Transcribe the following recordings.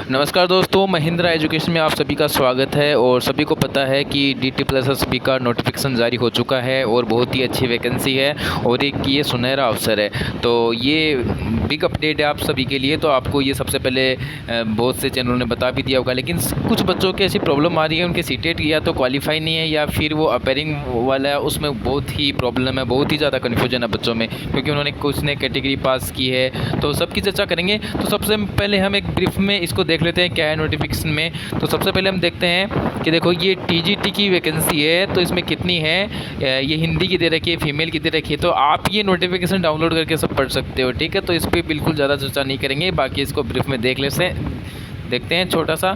नमस्कार दोस्तों, महिंद्रा एजुकेशन में आप सभी का स्वागत है। और सभी को पता है कि DT+SB का नोटिफिकेशन जारी हो चुका है और बहुत ही अच्छी वैकेंसी है और एक ये सुनहरा अवसर है। तो ये बिग अपडेट है आप सभी के लिए। तो आपको ये सबसे पहले बहुत से चैनलों ने बता भी दिया होगा, लेकिन कुछ बच्चों की ऐसी प्रॉब्लम आ रही है, उनके सीटेट या तो क्वालिफाई नहीं है या फिर वो अपेयरिंग वाला है, उसमें बहुत ही प्रॉब्लम है, बहुत ही ज़्यादा कन्फ्यूजन है बच्चों में, क्योंकि उन्होंने कुछ ने कैटेगरी पास की है। तो सबकी चर्चा करेंगे। तो सबसे पहले हम एक ब्रीफ में इसको देख लेते हैं क्या है नोटिफिकेशन में। तो सबसे पहले हम देखते हैं कि देखो ये TGT की वैकेंसी है, तो इसमें कितनी है, ये हिंदी की दे रखी है, फीमेल की दे रखी है। तो आप ये नोटिफिकेशन डाउनलोड करके सब पढ़ सकते हो, ठीक है। तो इस पर बिल्कुल ज़्यादा चर्चा नहीं करेंगे, बाकी इसको ब्रीफ में देखते हैं छोटा सा।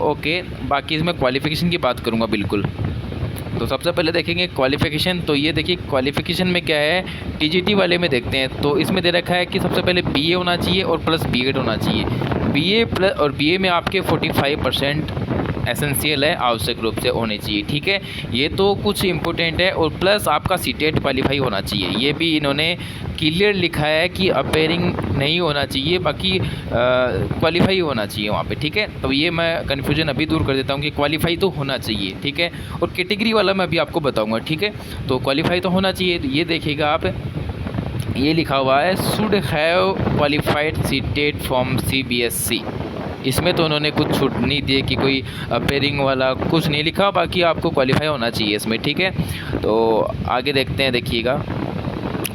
ओके, बाकी इसमें क्वालिफिकेशन की बात करूँगा बिल्कुल। तो सबसे पहले देखेंगे क्वालिफ़िकेशन। तो ये देखिए क्वालिफ़िकेशन में क्या है, TGT वाले में देखते हैं। तो इसमें दे रखा है कि सबसे पहले BA होना चाहिए और प्लस B.Ed होना चाहिए। BA प्लस और BA में आपके 45% एसेंशियल है, आवश्यक रूप से होनी चाहिए, ठीक है। ये तो कुछ इंपॉर्टेंट है। और प्लस आपका सीटेट क्वालिफाई होना चाहिए, ये भी इन्होंने क्लियर लिखा है कि अपेयरिंग नहीं होना चाहिए, बाकी क्वालिफाई होना चाहिए वहाँ पे, ठीक है। तो ये मैं कन्फ्यूजन अभी दूर कर देता हूँ कि क्वालिफाई तो होना चाहिए, ठीक है। और कैटेगरी वाला मैं अभी आपको बताऊँगा, ठीक है। तो क्वालिफाई तो होना चाहिए। ये देखिएगा आप, ये लिखा हुआ है should have qualified CTET from CBSE। इसमें तो उन्होंने कुछ छूट नहीं दी कि कोई अपेयरिंग वाला कुछ नहीं लिखा, बाकी आपको क्वालिफाई होना चाहिए इसमें, ठीक है। तो आगे देखते हैं, देखिएगा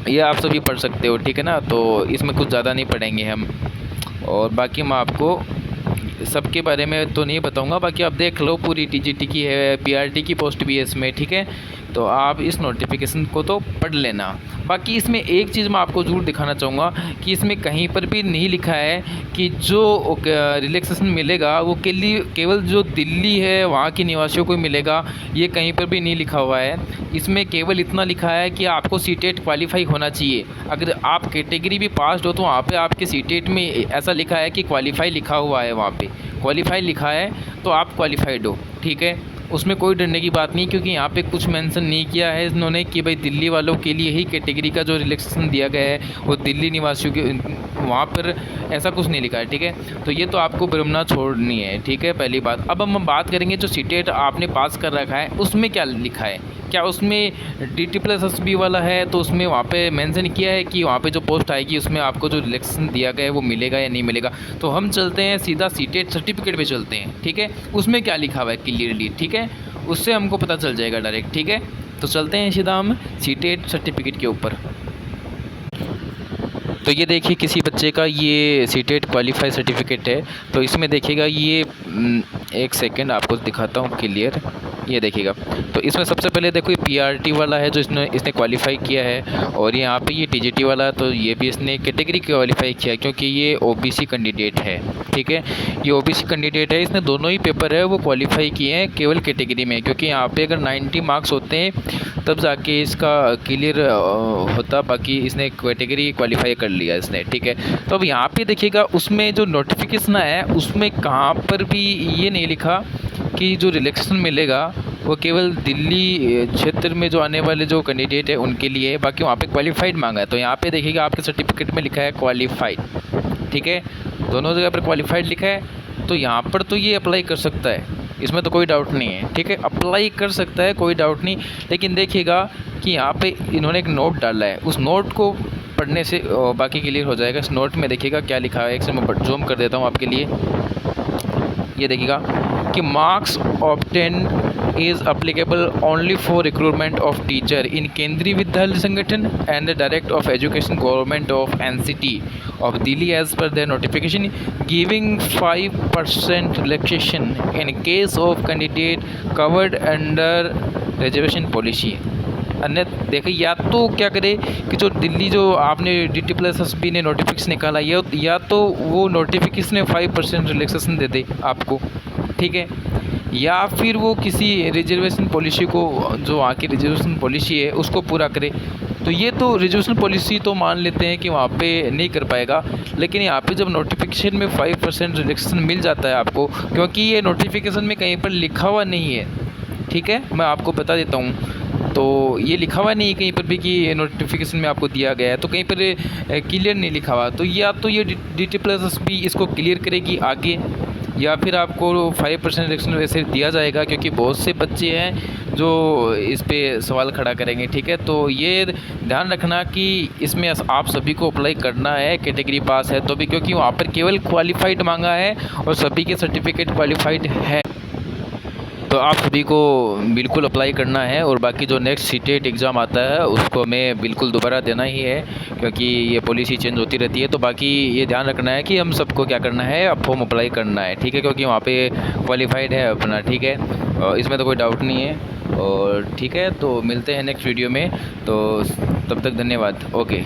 ये आप सभी पढ़ सकते हो, ठीक है ना। तो इसमें कुछ ज़्यादा नहीं पढ़ेंगे हम, और बाकी मैं आपको सबके बारे में तो नहीं बताऊंगा, बाकी आप देख लो पूरी TGT की है, PRT की पोस्ट भी है इसमें, ठीक है। तो आप इस नोटिफिकेशन को तो पढ़ लेना। बाकी इसमें एक चीज़ मैं आपको ज़रूर दिखाना चाहूँगा कि इसमें कहीं पर भी नहीं लिखा है कि जो रिलैक्सेशन मिलेगा वो केवल जो दिल्ली है वहाँ के निवासियों को मिलेगा, ये कहीं पर भी नहीं लिखा हुआ है। इसमें केवल इतना लिखा है कि आपको सीटेट क्वालिफाई होना चाहिए। अगर आप कैटेगरी भी पास हो तो वहाँ पे आपके सीटेट में ऐसा लिखा है कि क्वालिफाई लिखा हुआ है, वहाँ पे क्वालिफाई लिखा है तो आप क्वालिफाइड हो, ठीक है। उसमें कोई डरने की बात नहीं, क्योंकि यहाँ पे कुछ मेंशन नहीं किया है इन्होंने कि भाई दिल्ली वालों के लिए ही कैटेगरी का जो रिलैक्सेशन दिया गया है वो दिल्ली निवासियों के, वहाँ पर ऐसा कुछ नहीं लिखा है, ठीक है। तो ये तो आपको भ्रमना छोड़नी है, ठीक है, पहली बात। अब हम बात करेंगे जो सीटेट आपने पास कर रखा है उसमें क्या लिखा है, क्या उसमें DT+SB वाला है, तो उसमें वहाँ पे मेंशन किया है कि वहाँ पे जो पोस्ट आएगी उसमें आपको जो रिलैक्सेशन दिया गया है वो मिलेगा या नहीं मिलेगा। तो हम चलते हैं सीधा सीटेट सर्टिफिकेट पे चलते हैं, ठीक है। उसमें क्या लिखा हुआ है क्लियरली, ठीक है, उससे हमको पता चल जाएगा डायरेक्ट, ठीक है। तो चलते हैं सीधा हम सीटेट सर्टिफिकेट के ऊपर। तो ये देखिए किसी बच्चे का ये सीटेट क्वालिफाई सर्टिफिकेट है। तो इसमें देखिएगा ये एक सेकंड आपको दिखाता हूँ क्लियर, ये देखिएगा। तो इसमें सबसे पहले देखो ये PRT वाला है जो इसने क्वालिफाई किया है, और यहाँ पे ये TGT वाला है, तो ये भी इसने कैटेगरी क्वालिफाई किया है क्योंकि ये OBC कैंडिडेट है, ठीक है। ये OBC कैंडिडेट है, इसने दोनों ही पेपर है वो क्वालिफाई किए हैं केवल कैटेगरी में, क्योंकि यहाँ पे अगर 90 मार्क्स होते हैं तब जाके इसका क्लियर होता, बाकी इसने कैटेगरी क्वालिफाई कर लिया इसने, ठीक है। तो अब यहाँ पे देखिएगा उसमें जो नोटिफिकेशन है उसमें कहाँ पर भी ये नहीं लिखा कि जो रिलैक्सेशन मिलेगा वो केवल दिल्ली क्षेत्र में जो आने वाले जो कैंडिडेट है उनके लिए है, बाकी वहाँ पे क्वालिफाइड मांगा है। तो यहाँ पे देखिएगा आपके सर्टिफिकेट में लिखा है क्वालिफाइड, ठीक है, दोनों जगह पर क्वालिफाइड लिखा है। तो यहाँ पर तो ये अप्लाई कर सकता है, इसमें तो कोई डाउट नहीं है, ठीक है, अप्लाई कर सकता है, कोई डाउट नहीं। लेकिन देखिएगा कि यहाँ पे इन्होंने एक नोट डाला है, उस नोट को पढ़ने से बाकी क्लियर हो जाएगा। इस नोट में देखिएगा क्या लिखा है, एक से मैं जूम कर देता हूँ आपके लिए। ये देखिएगा कि marks obtain is applicable only for recruitment of teacher इन केंद्रीय विद्यालय संगठन and direct of education government of NCT of Delhi as per their notification, giving 5% relaxation in case of candidate covered under reservation policy। अन्य देखिए या तो क्या करे कि जो दिल्ली जो आपने DT+SB ने नोटिफिकेशन निकाला या तो वो नोटिफिकेशन में 5% रिलैक्सेशन दे दे आपको, ठीक है, या फिर वो किसी रिजर्वेशन पॉलिसी को जो वहाँ की रिजर्वेशन पॉलिसी है उसको पूरा करे। तो ये तो रिजर्वेशन पॉलिसी तो मान लेते हैं कि वहाँ पे नहीं कर पाएगा, लेकिन यहाँ पे जब नोटिफिकेशन में 5% रिलैक्सेशन मिल जाता है आपको, क्योंकि ये नोटिफिकेशन में कहीं पर लिखा हुआ नहीं है, ठीक है, मैं आपको बता देता हूँ। तो ये लिखा हुआ नहीं है कहीं पर भी कि नोटिफिकेशन में आपको दिया गया है, तो कहीं पर क्लियर नहीं लिखा हुआ। तो या तो ये DT+S भी इसको क्लियर करेगी आगे, या फिर आपको 5% रिडक्शन वैसे दिया जाएगा, क्योंकि बहुत से बच्चे हैं जो इस पे सवाल खड़ा करेंगे। ठीक है, तो ये ध्यान रखना कि इसमें आप सभी को अप्लाई करना है, कैटेगरी पास है तो भी, क्योंकि वहाँ पर केवल क्वालिफाइड मांगा है और सभी के सर्टिफिकेट क्वालिफाइड है। तो आप सभी को बिल्कुल अप्लाई करना है, और बाकी जो नेक्स्ट सीटेट एग्ज़ाम आता है उसको हमें बिल्कुल दोबारा देना ही है, क्योंकि ये पॉलिसी चेंज होती रहती है। तो बाकी ये ध्यान रखना है कि हम सबको क्या करना है, अब फॉर्म अप्लाई करना है। ठीक है, क्योंकि वहाँ पे क्वालिफाइड है अपना। ठीक है, और इसमें तो कोई डाउट नहीं है। और ठीक है, तो मिलते हैं नेक्स्ट वीडियो में। तो तब तक धन्यवाद। ओके।